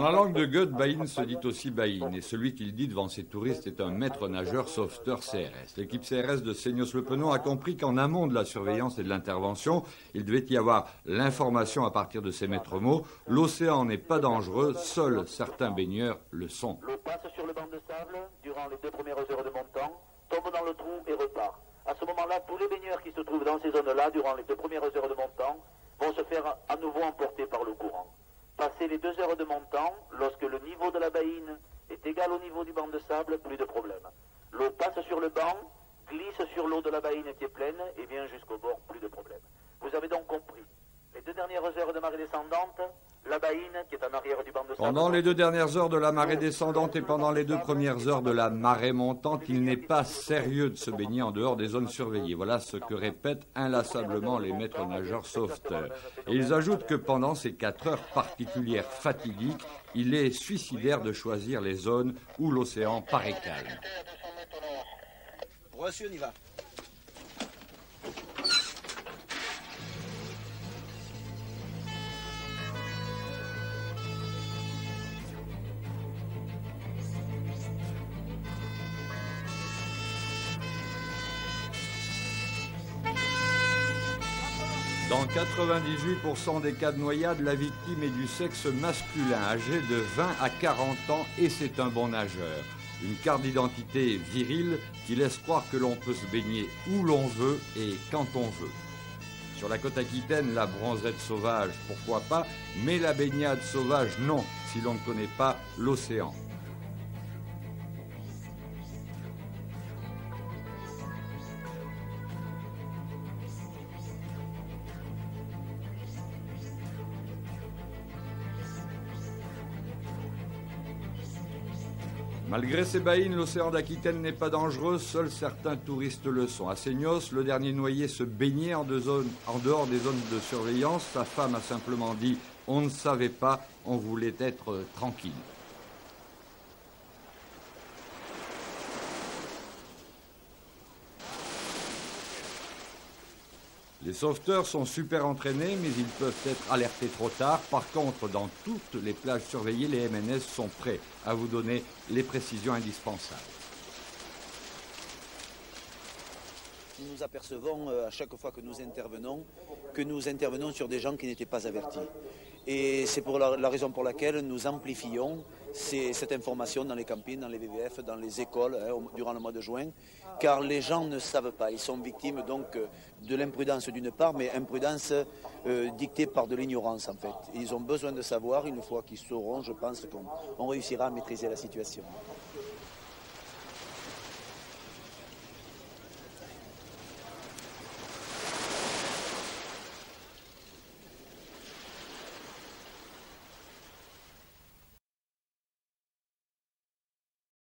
la langue de Goethe, Baïne se dit aussi Baïne, et celui qui le dit devant ses touristes est un maître nageur sauveteur CRS. L'équipe CRS de Seignos-le-Penon a compris qu'en amont de la surveillance et de l'intervention, il devait y avoir l'information à partir de ces maîtres mots. L'océan n'est pas dangereux, seuls certains baigneurs le sont. L'eau passe sur le banc de sable durant les 2 premières heures de montant, tombe dans le trou et repart. À ce moment-là, tous les baigneurs qui se trouvent dans ces zones-là durant les 2 premières heures de montant vont se faire à nouveau emporter par le courant. Passer les 2 heures de montant, lorsque le niveau de la baïne est égal au niveau du banc de sable, plus de problème. L'eau passe sur le banc, glisse sur l'eau de la baïne qui est pleine et vient jusqu'au bord, plus de problème. Vous avez donc compris. Les 2 dernières heures de marée descendante, la baïne qui est en arrière du banc de sable... Pendant les 2 dernières heures de la marée descendante et pendant les 2 premières heures de la marée montante, il n'est pas sérieux de se baigner en dehors des zones surveillées. Voilà ce que répètent inlassablement les maîtres nageurs sauveteurs. Et ils ajoutent que pendant ces 4 heures particulières fatidiques, il est suicidaire de choisir les zones où l'océan paraît calme. Reçu, on y va. Dans 98% des cas de noyade, la victime est du sexe masculin, âgé de 20 à 40 ans, et c'est un bon nageur. Une carte d'identité virile qui laisse croire que l'on peut se baigner où l'on veut et quand on veut. Sur la côte aquitaine, la bronzette sauvage, pourquoi pas, mais la baignade sauvage, non, si l'on ne connaît pas l'océan. Malgré ces baïnes, l'océan d'Aquitaine n'est pas dangereux, seuls certains touristes le sont. À Seignos, le dernier noyé se baignait en dehors des zones de surveillance. Sa femme a simplement dit « on ne savait pas, on voulait être tranquille ». Les sauveteurs sont super entraînés, mais ils peuvent être alertés trop tard. Par contre, dans toutes les plages surveillées, les MNS sont prêts à vous donner les précisions indispensables. Nous nous apercevons à chaque fois que nous intervenons sur des gens qui n'étaient pas avertis. Et c'est pour la raison pour laquelle nous amplifions cette information dans les campings, dans les VVF, dans les écoles durant le mois de juin, car les gens ne savent pas. Ils sont victimes donc de l'imprudence d'une part, mais imprudence dictée par de l'ignorance en fait. Et ils ont besoin de savoir, une fois qu'ils sauront, je pense qu'on réussira à maîtriser la situation.